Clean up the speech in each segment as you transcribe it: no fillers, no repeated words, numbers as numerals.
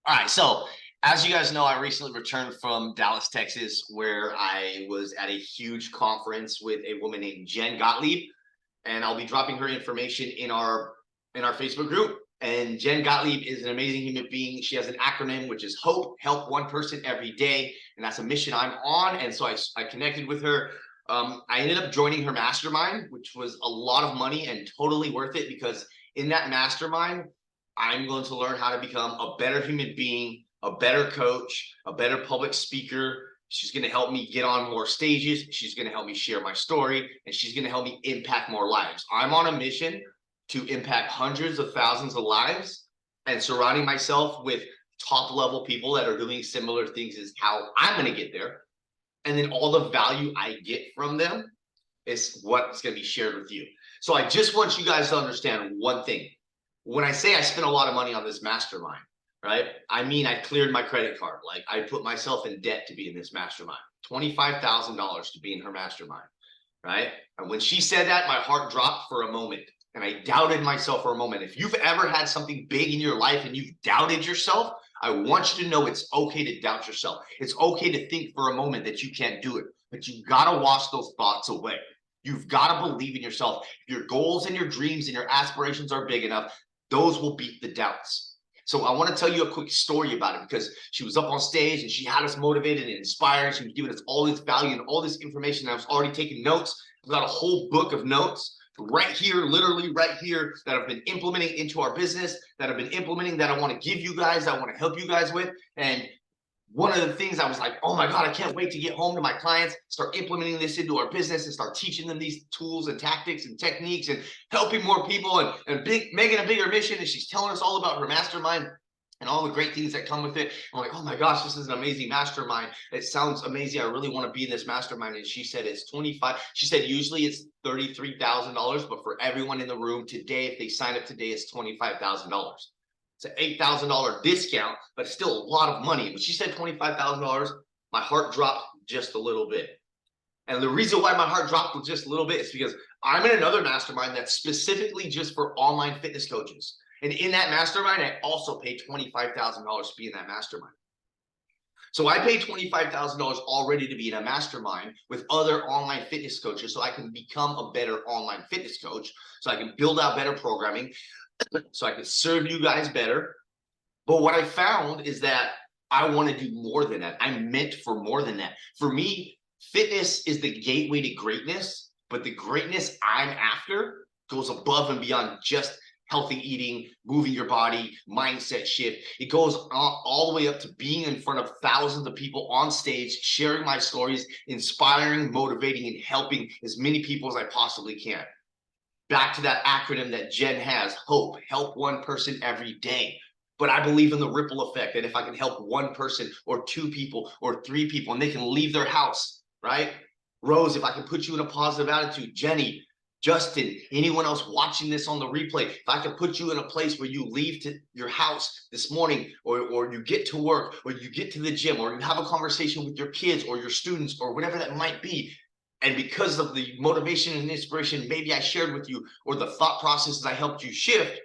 All right, so as you guys know, I recently returned from Dallas, Texas, where I was at a huge conference with a woman named Jen Gottlieb, and I'll be dropping her information in our Facebook group. And Jen Gottlieb is an amazing human being. She has an acronym which is HOPE, help one person every day, and that's a mission I'm on. And so I connected with her. I ended up joining her mastermind, which was a lot of money and totally worth it because in that mastermind, I'm going to learn how to become a better human being, a better coach, a better public speaker. She's going to help me get on more stages. She's going to help me share my story, and she's going to help me impact more lives. I'm on a mission to impact hundreds of thousands of lives, and surrounding myself with top level people that are doing similar things is how I'm going to get there. And then all the value I get from them is what's going to be shared with you. So I just want you guys to understand one thing. When I say I spent a lot of money on this mastermind, right? I mean, I cleared my credit card. Like I put myself in debt to be in this mastermind, $25,000 to be in her mastermind, right? And when she said that, my heart dropped for a moment and I doubted myself for a moment. If you've ever had something big in your life and you've doubted yourself, I want you to know it's okay to doubt yourself. It's okay to think for a moment that you can't do it, but you gotta wash those thoughts away. You've got to believe in yourself. If your goals and your dreams and your aspirations are big enough, those will beat the doubts. So I want to tell you a quick story about it because she was up on stage and she had us motivated and inspired. She was giving us all this value and all this information. I was already taking notes. I've got a whole book of notes right here, literally right here, that I've been implementing into our business, that I've been implementing, that I want to give you guys, that I want to help you guys with. And one of the things I was like, oh my God, I can't wait to get home to my clients, start implementing this into our business and start teaching them these tools and tactics and techniques and helping more people and making a bigger mission. And she's telling us all about her mastermind and all the great things that come with it. I'm like, oh my gosh, this is an amazing mastermind. It sounds amazing. I really want to be in this mastermind. And she said it's 25. She said usually it's $33,000, but for everyone in the room today, if they sign up today, it's $25,000. It's an $8,000 discount, but still a lot of money. When she said $25,000, my heart dropped just a little bit. And the reason why my heart dropped just a little bit is because I'm in another mastermind that's specifically just for online fitness coaches. And in that mastermind, I also pay $25,000 to be in that mastermind. So I paid $25,000 already to be in a mastermind with other online fitness coaches so I can become a better online fitness coach, so I can build out better programming, so I could serve you guys better. But what I found is that I want to do more than that. I'm meant for more than that. For me, fitness is the gateway to greatness, but the greatness I'm after goes above and beyond just healthy eating, moving your body, mindset shift. It goes all the way up to being in front of thousands of people on stage, sharing my stories, inspiring, motivating, and helping as many people as I possibly can. Back to that acronym that Jen has, HOPE, help one person every day. But I believe in the ripple effect, that if I can help one person or two people or three people and they can leave their house, right? Rose, if I can put you in a positive attitude, Jenny, Justin, anyone else watching this on the replay, if I can put you in a place where you leave to your house this morning, or you get to work, or you get to the gym, or you have a conversation with your kids or your students or whatever that might be, and because of the motivation and inspiration maybe I shared with you, or the thought processes I helped you shift,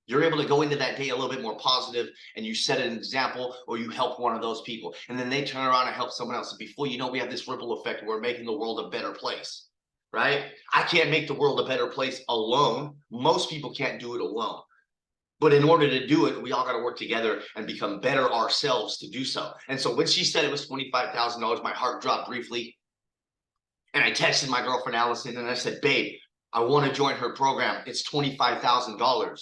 you're able to go into that day a little bit more positive, and you set an example, or you help one of those people, and then they turn around and help someone else. And before you know, we have this ripple effect. We're making the world a better place, right? I can't make the world a better place alone. Most people can't do it alone. But in order to do it, we all got to work together and become better ourselves to do so. And so when she said it was $25,000, my heart dropped briefly. And I texted my girlfriend, Allison, and I said, babe, I want to join her program. It's $25,000.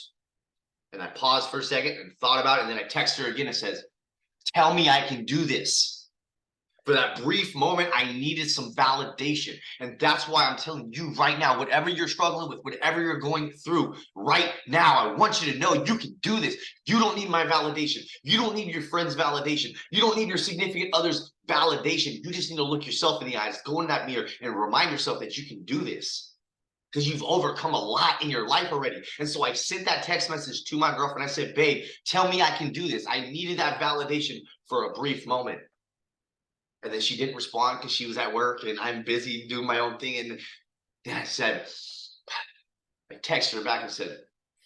And I paused for a second and thought about it. And then I texted her again and says, tell me I can do this. For that brief moment, I needed some validation. And that's why I'm telling you right now, whatever you're struggling with, whatever you're going through right now, I want you to know you can do this. You don't need my validation. You don't need your friend's validation. You don't need your significant other's validation. You just need to look yourself in the eyes, go in that mirror, and remind yourself that you can do this, because you've overcome a lot in your life already. And so I sent that text message to my girlfriend. I said, babe, tell me I can do this. I needed that validation for a brief moment. And then she didn't respond because she was at work and I'm busy doing my own thing. And then I said, I texted her back and said,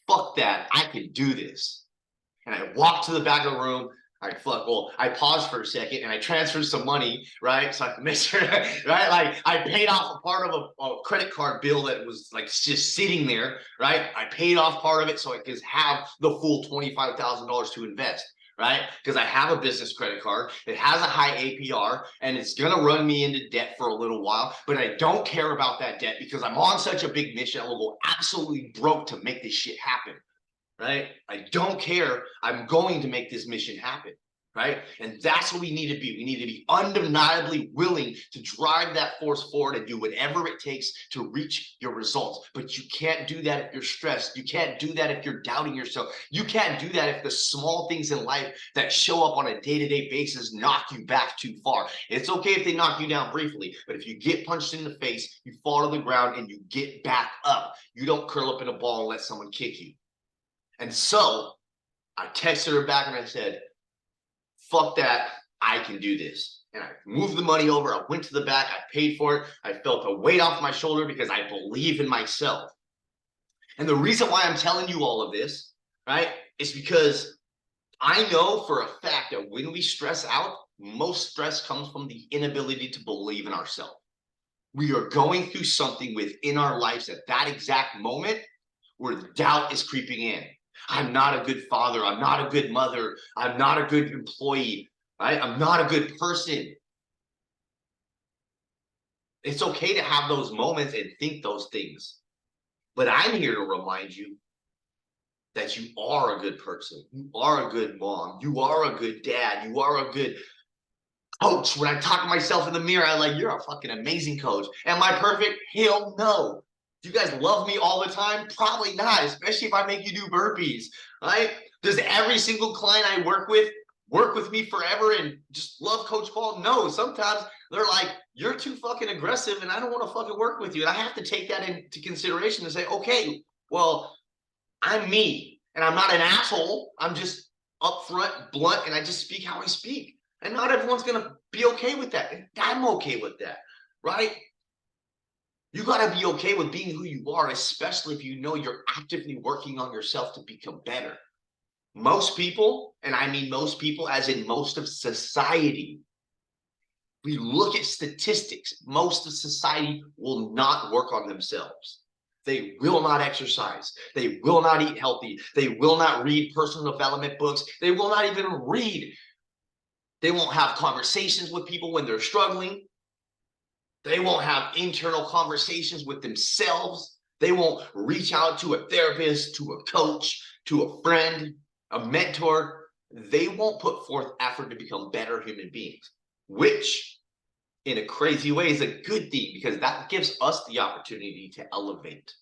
fuck that, I can do this. And I walked to the back of the room, All right, fuck. Well, I paused for a second and I transferred some money, right? So I can make sure, right? Like I paid off a part of a credit card bill that was like just sitting there, right? I paid off part of it so I could have the full $25,000 to invest, right? Because I have a business credit card. It has a high APR and it's going to run me into debt for a little while, but I don't care about that debt because I'm on such a big mission. I will go absolutely broke to make this shit happen. Right? I don't care. I'm going to make this mission happen. Right? And that's what we need to be. We need to be undeniably willing to drive that force forward and do whatever it takes to reach your results. But you can't do that if you're stressed. You can't do that if you're doubting yourself. You can't do that if the small things in life that show up on a day-to-day basis knock you back too far. It's okay if they knock you down briefly, but if you get punched in the face, you fall to the ground and you get back up. You don't curl up in a ball and let someone kick you. And so I texted her back and I said, fuck that, I can do this. And I moved the money over. I went to the back. I paid for it. I felt a weight off my shoulder because I believe in myself. And the reason why I'm telling you all of this, right, is because I know for a fact that when we stress out, most stress comes from the inability to believe in ourselves. We are going through something within our lives at that exact moment where doubt is creeping in. I'm not a good father. I'm not a good mother. I'm not a good employee. Right? I'm not a good person. It's okay to have those moments and think those things. But I'm here to remind you that you are a good person. You are a good mom. You are a good dad. You are a good coach. When I talk to myself in the mirror, I'm like, you're a fucking amazing coach. Am I perfect? Hell no. Do you guys love me all the time? Probably not, especially if I make you do burpees, right? Does every single client I work with me forever and just love Coach Paul? No, sometimes they're like, you're too fucking aggressive and I don't want to fucking work with you. And I have to take that into consideration and say, okay, well, I'm me and I'm not an asshole. I'm just upfront, blunt, and I just speak how I speak. And not everyone's going to be okay with that. And I'm okay with that, right? You got to be okay with being who you are, especially if you know you're actively working on yourself to become better. Most people, and I mean most people as in most of society, we look at statistics, most of society will not work on themselves. They will not exercise. They will not eat healthy. They will not read personal development books. They will not even read. They won't have conversations with people when they're struggling. They won't have internal conversations with themselves. They won't reach out to a therapist, to a coach, to a friend, a mentor. They won't put forth effort to become better human beings, which in a crazy way is a good thing because that gives us the opportunity to elevate.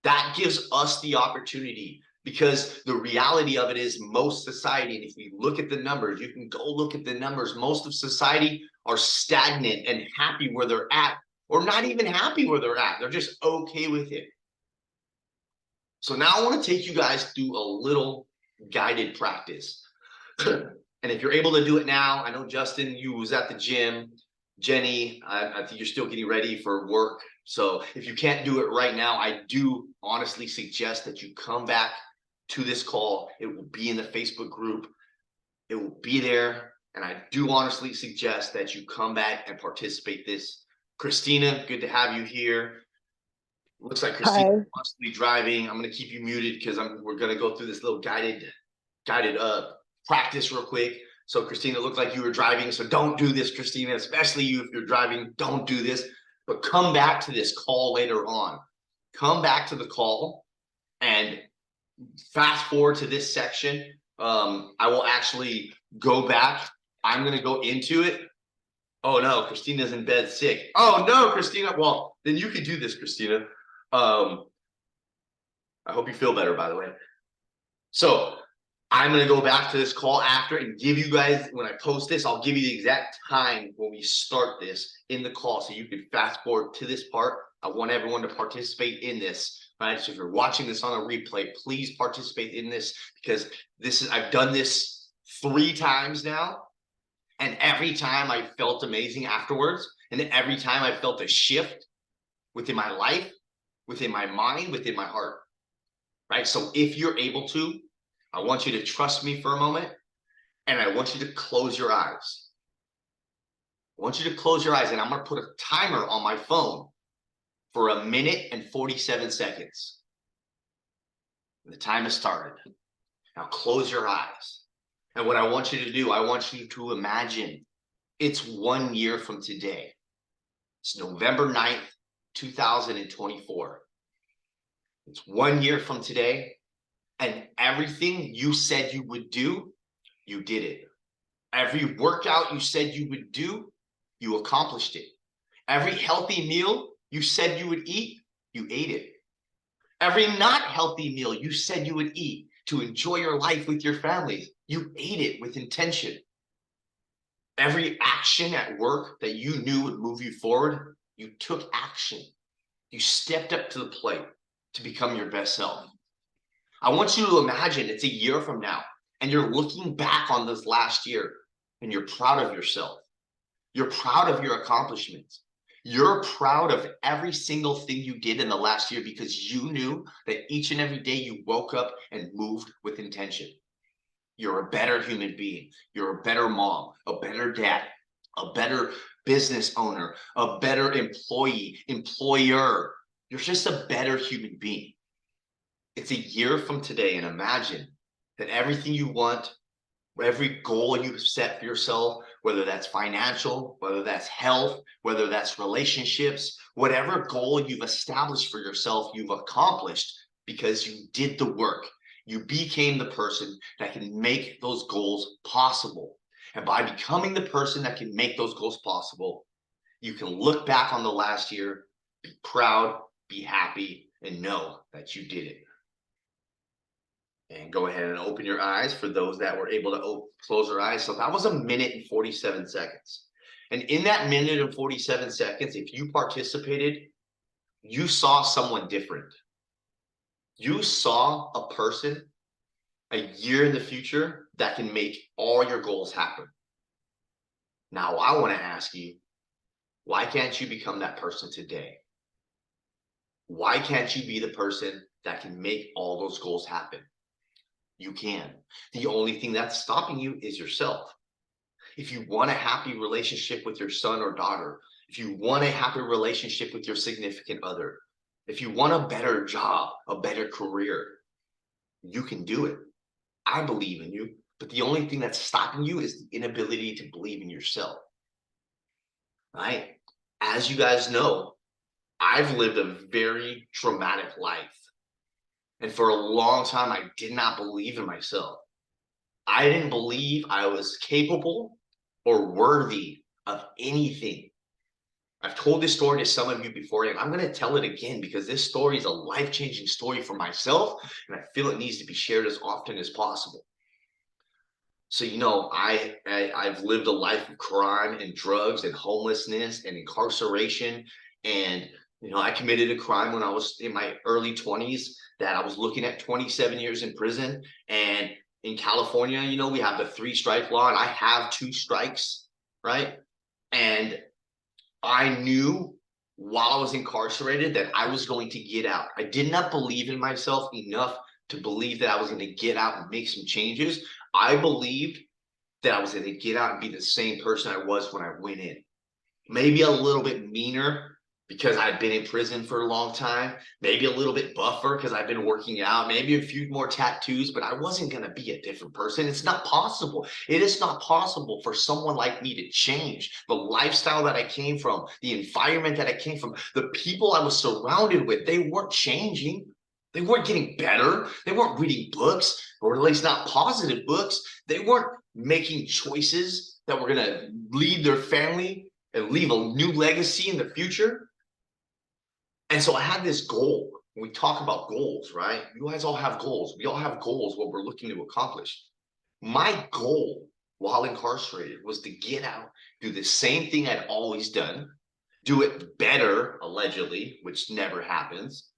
That gives us the opportunity because the reality of it is most society, and if we look at the numbers, you can go look at the numbers, most of society are stagnant and happy where they're at, or not even happy where they're at. They're just okay with it. So now I want to take you guys through a little guided practice. And if you're able to do it now, I know Justin, you was at the gym. Jenny, I think you're still getting ready for work. So if you can't do it right now, I do honestly suggest that you come back to this call. It will be in the Facebook group. It will be there. And I do honestly suggest that you come back and participate this. Christina, good to have you here. Looks like Christina is possibly driving. I'm going to keep you muted because we're going to go through this little guided practice real quick. So Christina, it looked like you were driving. So don't do this, Christina, especially you if you're driving. Don't do this. But come back to this call later on. Come back to the call and fast forward to this section. I will actually go back. I'm going to go into it. Oh no, Christina's in bed sick. Oh no, Christina. Well, then you could do this, Christina. I hope you feel better, by the way. So I'm going to go back to this call after and give you guys, when I post this, I'll give you the exact time when we start this in the call so you can fast forward to this part. I want everyone to participate in this, right? So if you're watching this on a replay, please participate in this because I've done this 3 times now. And every time I felt amazing afterwards. And every time I felt a shift within my life, within my mind, within my heart, right? So if you're able to, I want you to trust me for a moment And I want you to close your eyes. I want you to close your eyes, and I'm going to put a timer on my phone for 1 minute and 47 seconds. The time has started. Now close your eyes. And what I want you to do, I want you to imagine it's 1 year from today. It's November 9th, 2024. It's 1 year from today, and everything you said you would do, you did it. Every workout you said you would do, you accomplished it. Every healthy meal you said you would eat, you ate it. Every not healthy meal you said you would eat to enjoy your life with your family, you ate it with intention. Every action at work that you knew would move you forward, you took action. You stepped up to the plate to become your best self. I want you to imagine it's a year from now, and you're looking back on this last year, and you're proud of yourself. You're proud of your accomplishments. You're proud of every single thing you did in the last year because you knew that each and every day you woke up and moved with intention. You're a better human being. You're a better mom, a better dad, a better business owner, a better employee, employer. You're just a better human being. It's a year from today, and imagine that everything you want, every goal you've set for yourself, whether that's financial, whether that's health, whether that's relationships, whatever goal you've established for yourself, you've accomplished because you did the work. You became the person that can make those goals possible. And by becoming the person that can make those goals possible, you can look back on the last year, be proud, be happy, and know that you did it. And go ahead and open your eyes for those that were able to close their eyes. So that was 1 minute and 47 seconds. And in that 1 minute and 47 seconds, if you participated, you saw someone different. You saw a person a year in the future that can make all your goals happen. Now, I want to ask you, why can't you become that person today? Why can't you be the person that can make all those goals happen? You can. The only thing that's stopping you is yourself. If you want a happy relationship with your son or daughter, if you want a happy relationship with your significant other, if you want a better job, a better career, you can do it. I believe in you, but the only thing that's stopping you is the inability to believe in yourself. Right? As you guys know, I've lived a very traumatic life. And for a long time, I did not believe in myself. I didn't believe I was capable or worthy of anything. I've told this story to some of you before, and I'm going to tell it again because this story is a life-changing story for myself, and I feel it needs to be shared as often as possible. So, I've lived a life of crime and drugs and homelessness and incarceration. And, I committed a crime when I was in my early 20s that I was looking at 27 years in prison. And in California, we have the 3-strike law, and I have 2 strikes, right? And I knew while I was incarcerated that I was going to get out. I did not believe in myself enough to believe that I was going to get out and make some changes. I believed that I was going to get out and be the same person I was when I went in. Maybe a little bit meaner because I've been in prison for a long time. Maybe a little bit buffer because I've been working out. Maybe a few more tattoos, but I wasn't going to be a different person. It's not possible. It is not possible for someone like me to change the lifestyle that I came from, the environment that I came from, the people I was surrounded with. They weren't changing. They weren't getting better. They weren't reading books, or at least not positive books. They weren't making choices that were going to lead their family and leave a new legacy in the future. And so I had this goal. When we talk about goals, right? You guys all have goals. We all have goals, what we're looking to accomplish. My goal while incarcerated was to get out, do the same thing I'd always done, do it better, allegedly, which never happens.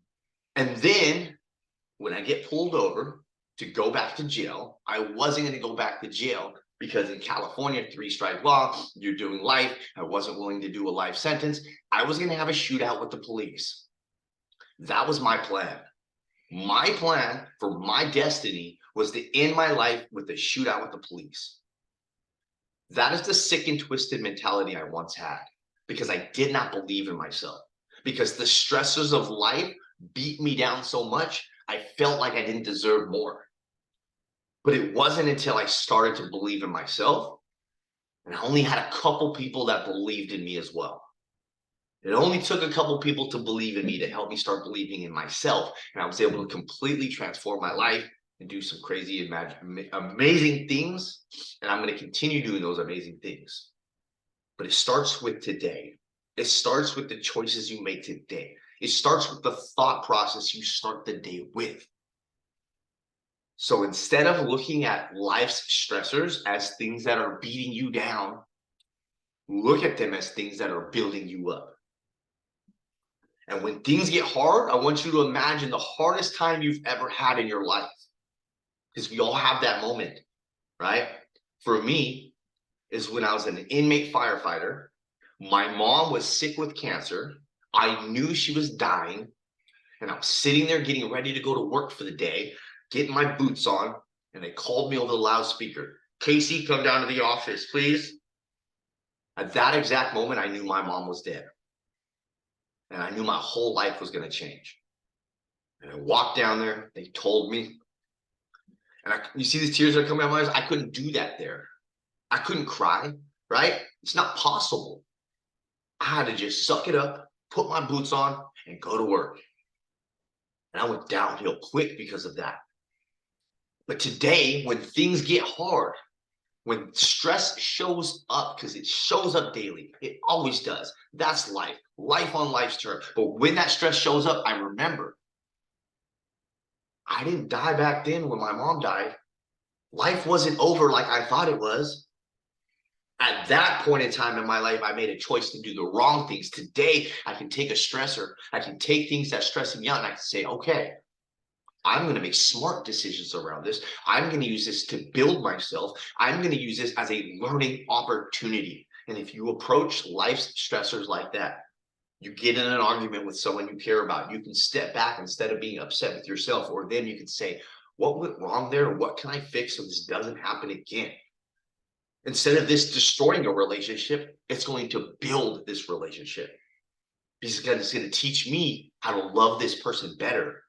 And then when I get pulled over to go back to jail, I wasn't going to go back to jail because in California, 3-strike law, you're doing life. I wasn't willing to do a life sentence. I was going to have a shootout with the police. That was my plan. My plan for my destiny was to end my life with a shootout with the police. That is the sick and twisted mentality I once had because I did not believe in myself. Because the stressors of life beat me down so much, I felt like I didn't deserve more. But it wasn't until I started to believe in myself, and I only had a couple people that believed in me as well. It only took a couple people to believe in me to help me start believing in myself. And I was able to completely transform my life and do some crazy, amazing things. And I'm going to continue doing those amazing things. But it starts with today. It starts with the choices you make today. It starts with the thought process you start the day with. So instead of looking at life's stressors as things that are beating you down, look at them as things that are building you up. And when things get hard, I want you to imagine the hardest time you've ever had in your life. Because we all have that moment, right? For me, is when I was an inmate firefighter. My mom was sick with cancer. I knew she was dying. And I was sitting there getting ready to go to work for the day, getting my boots on. And they called me over the loudspeaker. Casey, come down to the office, please. At that exact moment, I knew my mom was dead. And I knew my whole life was going to change. And I walked down there. They told me. And you see these tears that are coming out of my eyes? I couldn't do that there. I couldn't cry, right? It's not possible. I had to just suck it up, put my boots on, and go to work. And I went downhill quick because of that. But today, when things get hard, when stress shows up, because it shows up daily, it always does. That's life, life on life's term. But when that stress shows up, I remember I didn't die back then when my mom died. Life wasn't over like I thought it was. At that point in time in my life, I made a choice to do the wrong things. Today, I can take a stressor. I can take things that stress me out and I can say, okay, I'm going to make smart decisions around this. I'm going to use this to build myself. I'm going to use this as a learning opportunity. And if you approach life's stressors like that, you get in an argument with someone you care about, you can step back instead of being upset with yourself, or then you can say, what went wrong there? What can I fix so this doesn't happen again? Instead of this destroying a relationship, it's going to build this relationship. Because it's going to teach me how to love this person better,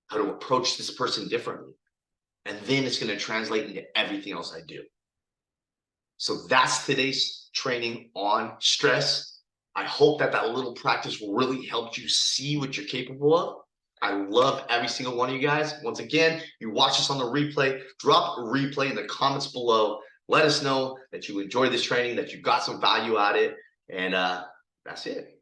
how to approach this person differently. And then it's going to translate into everything else I do. So that's today's training on stress. I hope that that little practice really helped you see what you're capable of. I love every single one of you guys. Once again, you watch this on the replay, drop a replay in the comments below. Let us know that you enjoyed this training, that you got some value out of it. And that's it.